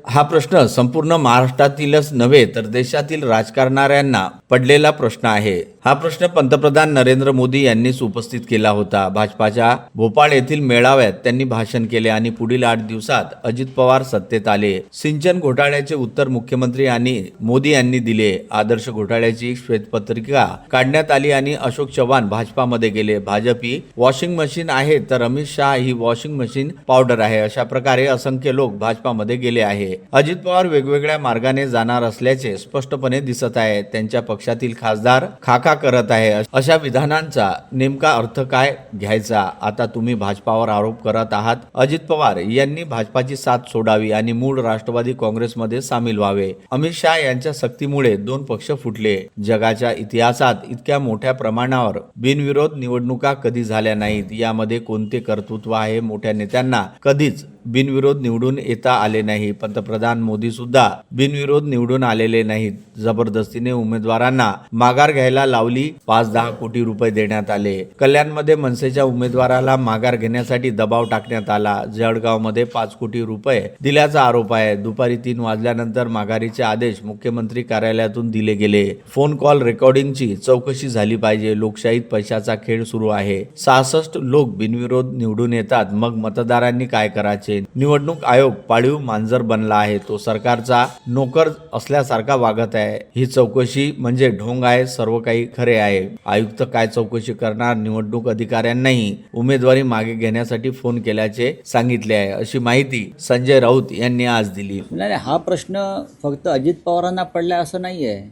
हा प्रश्न संपूर्ण महाराष्ट्रातीलच नव्हे तर देशातील राजकारणाऱ्यांना पडलेला प्रश्न आहे। हा प्रश्न पंतप्रधान नरेंद्र मोदी यांनीच उपस्थित केला होता। भाजपाच्या भोपाळ येथील मेळाव्यात त्यांनी भाषण केले आणि पुढील 8 दिवसात अजित पवार सत्तेत आले। सिंचन घोटाळ्याचे उत्तर मुख्यमंत्री आणि मोदी यांनी दिले। आदर्श घोटाळ्याची श्वेतपत्रिका काढण्यात आली आणि अशोक चव्हाण भाजपामध्ये गेले। भाजप ही वॉशिंग मशीन आहे तर अमित शहा ही वॉशिंग मशीन पावडर आहे, अशा प्रकारे असंख्य लोक भाजपामध्ये गेले आहे। अजित पवार वेगवेगळ्या मार्गाने जाणार असल्याचे स्पष्टपणे दिसत आहे। त्यांच्या पक्षातील खासदार खाका करत आहे। अशा विधानांचा नेमका अर्थ काय घ्यायचा? आता तुम्ही भाजपावर आरोप करत आहात। अजित पवार यांनी भाजपाची साथ सोडावी आणि मूळ राष्ट्रवादी काँग्रेसमध्ये सामील व्हावे। अमित शहा यांच्या सक्तीमुळे 2 पक्ष फुटले। जगाच्या इतिहासात इतक्या मोठ्या प्रमाणावर बिनविरोध निवडणुका कधी झाल्या नाहीत। यामध्ये कोणते कर्तृत्व आहे? मोठ्या नेत्यांना कधीच बिनविरोध निवडून येता आले नाही। पंतप्रधान मोदी सुद्धा बिनविरोध निवडून आलेले नाहीत। जबरदस्तीने उमेदवारांना माघार घ्यायला लावली। 5-10 कोटी रुपये देण्यात आले। कल्याणमध्ये मनसेच्या उमेदवाराला माघार घेण्यासाठी दबाव टाकण्यात आला। जळगावमध्ये 5 कोटी रुपये दिल्याचा आरोप आहे। दुपारी 3 वाजल्यानंतर माघारीचे आदेश मुख्यमंत्री कार्यालयातून दिले गेले। फोन कॉल रेकॉर्डिंगची चौकशी झाली पाहिजे। लोकशाहीत पैशाचा खेळ सुरू आहे। 66 लोक बिनविरोध निवडून येतात, मग मतदारांनी काय करायचे? निवडणूक आयोग पाळीव मांजर बनला आहे। तो सरकारचा नोकर असल्यासारखा वागत आहे। ही चौकशी म्हणजे ढोंग आहे। सर्व काही खरे आहे। आयुक्त काय चौकशी करणार? निवडणूक अधिकाऱ्यांनाही उमेदवारी मागे घेण्यासाठी फोन केल्याचे सांगितले आहे, अशी माहिती संजय राऊत यांनी आज दिली। नाही, हा प्रश्न फक्त अजित पवारांना पडला असं नाही आहे।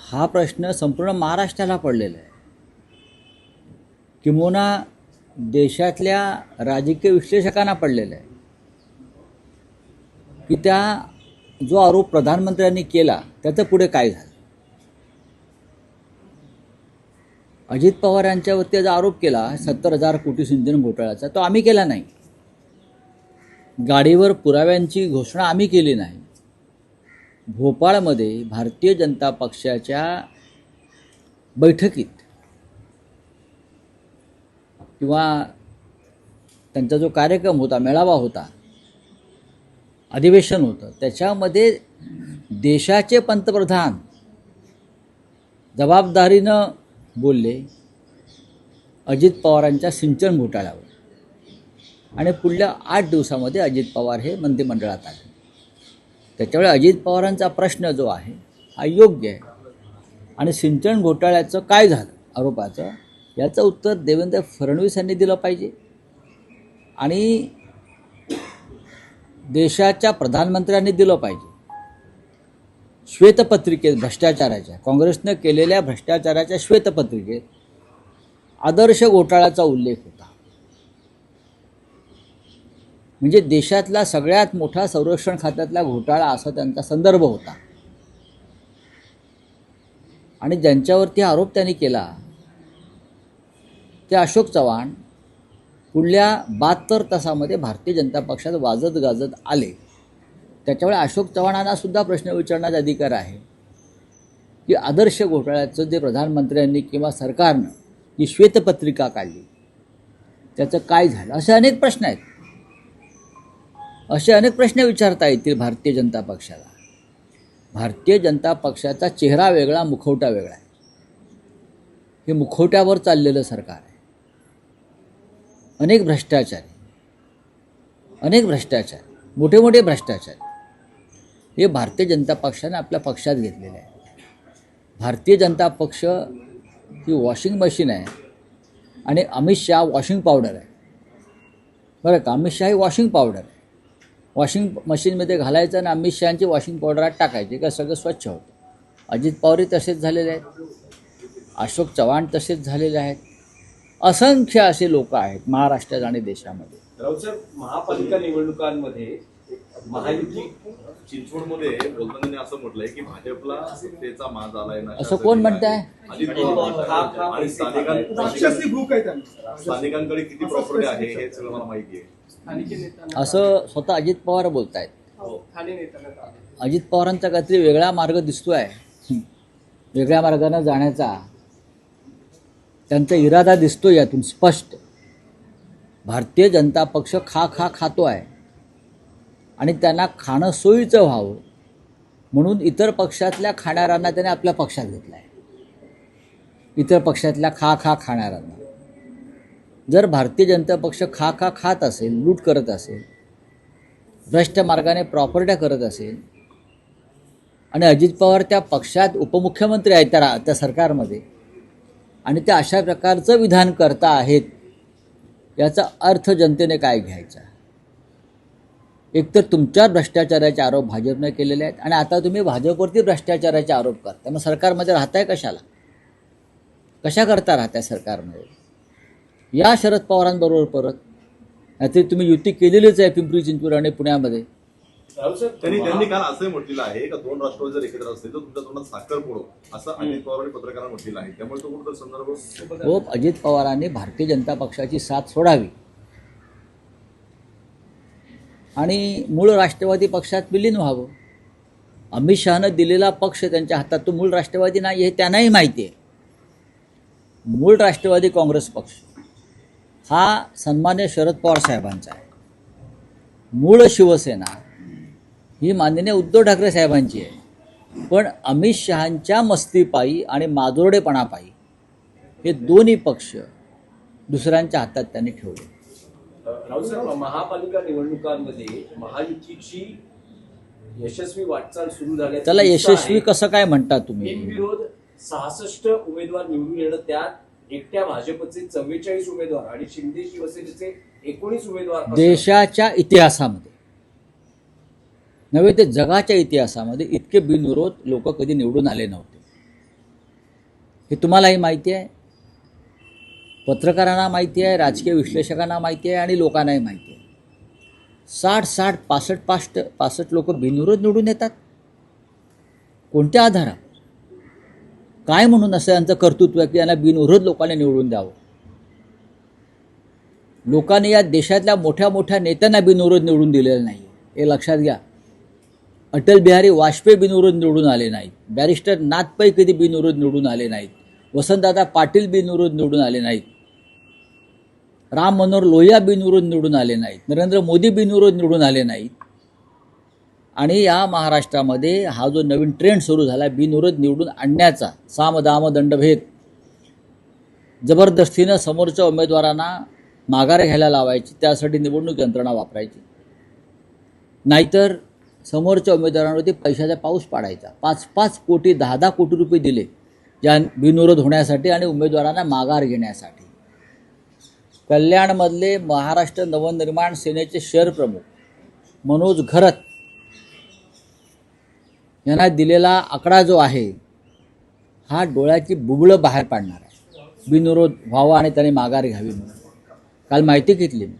हा प्रश्न संपूर्ण महाराष्ट्राला पडलेला आहे। किंबहुना देशातल्या राजकीय विश्लेषकांना पडलेलं आहे की त्या जो आरोप प्रधानमंत्र्यांनी केला त्याचं पुढे काय झालं। अजित पवार यांच्यावरती जो आरोप केला 70,000 कोटी सिंचन घोटाळ्याचा, तो आम्ही केला नाही। गाडीवर पुराव्यांची घोषणा आम्ही केली नाही। भोपाळमध्ये भारतीय जनता पक्षाच्या बैठकीत किंवा त्यांचा जो कार्यक्रम होता, मेळावा होता, अधिवेशन होतं, त्याच्यामध्ये देशाचे पंतप्रधान जबाबदारीनं बोलले अजित पवारांच्या सिंचन घोटाळ्यावर आणि पुढल्या 8 दिवसामध्ये अजित पवार हे मंत्रिमंडळात आले। त्याच्यामुळे अजित पवारांचा प्रश्न जो आहे हा योग्य आहे आणि सिंचन घोटाळ्याचं काय झालं आरोपाचं, याचं उत्तर देवेंद्र फडणवीस यांनी दिलं पाहिजे आणि देशाच्या प्रधानमंत्र्यांनी दिलं पाहिजे। श्वेतपत्रिकेत भ्रष्टाचाराच्या, काँग्रेसनं केलेल्या भ्रष्टाचाराच्या श्वेतपत्रिकेत आदर्श घोटाळ्याचा उल्लेख होता। म्हणजे देशातला सगळ्यात मोठा संरक्षण खात्यातला घोटाळा असा त्यांचा संदर्भ होता आणि ज्यांच्यावरती आरोप त्यांनी केला ते अशोक चव्हाण पुढल्या 72 तासामध्ये भारतीय जनता पक्षात वाजत गाजत आले। त्याच्यामुळे अशोक चव्हाणांना सुद्धा प्रश्न विचारण्याचा अधिकार आहे की आदर्श घोटाळ्याचं जे प्रधानमंत्र्यांनी किंवा सरकारनं जी श्वेतपत्रिका काढली त्याचं काय झालं। असे अनेक प्रश्न आहेत, असे अनेक प्रश्न विचारता येतील भारतीय जनता पक्षाला। भारतीय जनता पक्षाचा चेहरा वेगळा, मुखवटा वेगळा आहे। हे मुखवट्यावर चाललेलं सरकार आहे। अनेक भ्रष्टाचार, मोठे मोठे भ्रष्टाचार हे भारतीय जनता पक्षाने आपल्या पक्षात घेतलेले आहे। भारतीय जनता पक्ष ही वॉशिंग मशीन आहे आणि अमित शहा वॉशिंग पावडर आहे, बरं का? अमित शहा ही वॉशिंग पावडर आहे। वॉशिंग मशीनमध्ये घालायचं आणि अमित शहाची वॉशिंग पावडरात टाकायचे का सगळं स्वच्छ होतं। अजित पवारही तसेच झालेले आहेत, अशोक चव्हाण तसेच झालेले आहेत। असंख्य असे लोक आहेत महाराष्ट्रात आणि देशामध्ये। राऊतसाहेब, महापालिका निवडणुकांमध्ये महायुती चिंचवडमध्ये बोलताना असं म्हटलंय की भाजपला सत्तेचा माज आलाय ना, असं कोण म्हणताय? अजित पवार आणि स्थानिकांकडे किती प्रॉपर्टी आहे हे सगळं मला माहिती आहे, असं स्वतः अजित पवार बोलतायत। अजित पवारांचा काहीतरी वेगळा मार्ग दिसतोय, वेगळ्या मार्गाने जाण्याचा त्यांचा इरादा दिसतो यातून स्पष्ट। भारतीय जनता पक्ष खातो आहे आणि त्यांना खाणं सोयीचं व्हावं म्हणून इतर पक्षातल्या खाणाऱ्यांना त्याने आपल्या पक्षात घेतलं आहे. इतर पक्षातल्या खाणाऱ्यांना. जर भारतीय जनता पक्ष खात असेल, लूट करत असेल, भ्रष्ट मार्गाने प्रॉपर्ट्या करत असेल आणि अजित पवार त्या पक्षात उपमुख्यमंत्री आहेत त्या सरकारमध्ये आणि ते अशा प्रकारचं विधान करता आहेत, याचा अर्थ जनतेने काय घ्यायचा? एकतर तुमच्यावर भ्रष्टाचाराचे आरोप भाजपने केलेले आहेत आणि आता तुम्ही भाजपवरती भ्रष्टाचाराचे आरोप करता. मग सरकारमध्ये राहताय कशाला? कशा करता राहताय सरकारमध्ये? या शरद पवारांबरोबर परत, नाहीतरी तुम्ही युती केलेलीच आहे पिंपरी चिंचवड आणि पुण्यामध्ये. त्यांनी काल असंही म्हटलेलं आहे का 2 राष्ट्रवादी जर एकत्र असतील तर तुमच्या तोंडात साखर फोडो, असं अजित पवारांनी पत्रकारांना म्हटलेलं आहे. त्यामुळे तो कुठं संदर्भ हो, अजित पवारांनी भारतीय जनता पक्षाची साथ सोडावी आणि मूळ राष्ट्रवादी पक्षात विलीन व्हावं. अमित शहानं दिलेला पक्ष त्यांच्या हातात तो मूळ राष्ट्रवादी नाही हे त्यांनाही माहिती आहे. मूळ राष्ट्रवादी काँग्रेस पक्ष हा सन्मान्य शरद पवार साहेबांचा आहे. मूळ शिवसेना ही माननीय उद्धव ठाकरे साहेबांची आहे. पण अमित शहांच्या मस्तीपायी आणि माजोरडेपणापायी हे दोन्ही पक्ष दुसऱ्यांच्या हातात त्यांनी ठेवले. राऊसाहेब, महापालिका निवडणुकांमध्ये महायुतीची यशस्वी वाटचाल सुरू झाली. त्याला यशस्वी कसं काय म्हणता तुम्ही? बिनविरोध 66 उमेदवार निवडून येणं, त्यात एकट्या भाजपचे 44 उमेदवार आणि शिंदे शिवसेनेचे 19 उमेदवार. देशाच्या इतिहासामध्ये नव्हे ते जगाच्या इतिहासामध्ये इतके बिनविरोध लोक कधी निवडून आले नव्हते. हे तुम्हालाही माहिती आहे, पत्रकारांना माहिती आहे, राजकीय विश्लेषकांना माहिती आहे आणि लोकांनाही माहिती आहे. 60, 65 लोक बिनविरोध निवडून येतात. कोणत्या आधारावर? काय म्हणून असं यांचं कर्तृत्व आहे की यांना बिनविरोध लोकांनी निवडून द्यावं? लोकांनी या देशातल्या मोठ्या मोठ्या नेत्यांना बिनविरोध निवडून दिलेलं नाही, हे लक्षात घ्या. अटल बिहारी वाजपेयी बिनविरोध निवडून आले नाहीत. बॅरिस्टर नाथ पै कधी बिनविरोध निवडून आले नाहीत. वसंतदादा पाटील बिनविरोध निवडून आले नाहीत. राम मनोहर लोहिया बिनविरोध निवडून आले नाहीत. नरेंद्र मोदी बिनविरोध निवडून आले नाहीत. आणि या महाराष्ट्रामध्ये हा जो नवीन ट्रेंड सुरू झाला बिनविरोध निवडून आणण्याचा, साम दाम दंडभेद, जबरदस्तीनं समोरच्या उमेदवारांना माघार घ्यायला लावायची, त्यासाठी निवडणूक यंत्रणा वापरायची, नाहीतर समोरच्या उमेदवारांवरती पैशाचा पाऊस पाडायचा. 5-5 कोटी 10-10 कोटी रुपये दिले या बिनविरोध होण्यासाठी आणि उमेदवारांना माघार घेण्यासाठी. कल्याणमधले महाराष्ट्र नवनिर्माण सेनेचे शहर प्रमुख मनोज घरत यांना दिलेला आकडा जो आहे हा डोळ्याची बुबळं बाहेर पाडणार आहे. बिनविरोध व्हावा आणि त्याने माघार घ्यावी म्हणून. काल माहिती घेतली मी.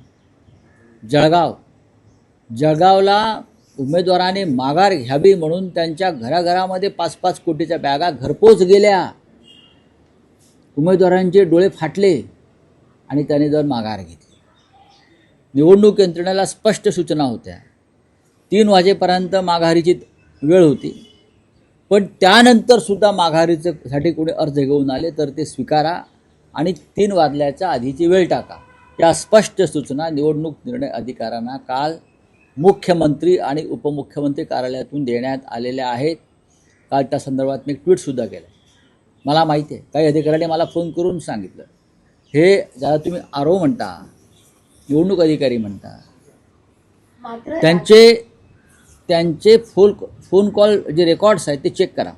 जळगावला उमेदवाराने माघार घ्यावी म्हणून त्यांच्या घराघरामध्ये 5-5 कोटीच्या बॅगा घरपोच गेल्या. उमेदवारांचे डोळे फाटले आणि त्याने जर माघार घेतली. निवडणूक यंत्रणेला स्पष्ट सूचना होत्या. 3 वाजेपर्यंत माघारीची वेळ होती, पण त्यानंतर सुद्धा माघारीसाठी कोणी अर्ज घेऊन आले तर ते स्वीकारा आणि 3 वाजल्याच्या आधीची वेळ टाका. या स्पष्ट सूचना निवडणूक निर्णय अधिकाऱ्यांना काल मुख्यमंत्री आणि उपमुख्यमंत्री कार्यालयातून देण्यात आलेल्या आहेत. काल त्या संदर्भात मी ट्विटसुद्धा केलं. मला माहिती आहे काही अधिकाऱ्यांनी मला फोन करून सांगितलं, हे ज्याला तुम्ही आरो म्हणता, निवडणूक अधिकारी म्हणता, त्यांचे फोन कॉल जे रेकॉर्ड्स आहेत ते चेक करा.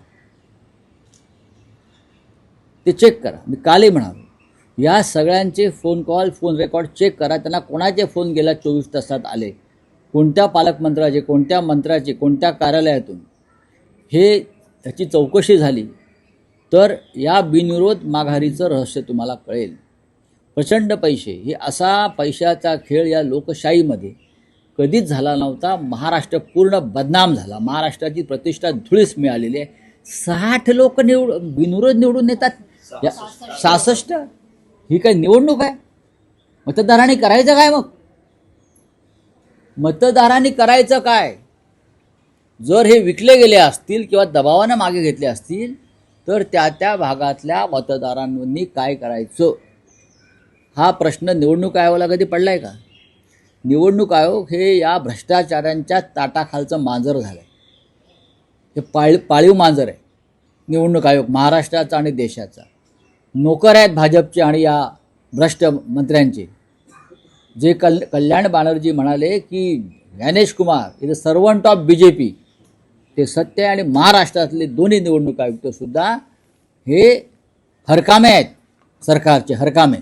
मी कालही म्हणालो, या सगळ्यांचे फोन रेकॉर्ड चेक करा. त्यांना कोणाचे फोन गेल्या 24 तासात आले, कोणत्या पालकमंत्र्याचे, कोणत्या मंत्र्याचे, कोणत्या कार्यालयातून, हे त्याची चौकशी झाली तर या बिनविरोध माघारीचं रहस्य तुम्हाला कळेल. प्रचंड पैसे, हे असा पैशाचा खेळ या लोकशाहीमध्ये कधीच झाला नव्हता. महाराष्ट्र पूर्ण बदनाम झाला. महाराष्ट्राची प्रतिष्ठा धुळीस मिळालेली आहे. 60 लोक बिनविरोध निवडून येतात. 66 ही काय निवडणूक आहे? मतदारांनी करायचं काय? मग मतदारांनी करायचं काय? जर हे विकले गेले असतील किंवा दबावानं मागे घेतले असतील तर त्या भागातल्या मतदारांनी काय करायचं हा प्रश्न निवडणूक आयोगाला कधी पडलाय का? निवडणूक आयोग हे या भ्रष्टाचारांच्या ताटाखालचं मांजर झालं आहे. हे पाळीव मांजर आहे निवडणूक आयोग महाराष्ट्राचा आणि देशाचा. नोकर आहेत भाजपचे आणि या भ्रष्ट मंत्र्यांचे. जे कल्याण बॅनर्जी म्हणाले की Gyanesh Kumar is a servant of BJP, ते सत्य आहे. आणि महाराष्ट्रातले दोन्ही निवडणूक आयुक्तसुद्धा हे हरकामे आहेत, सरकारचे हरकामे.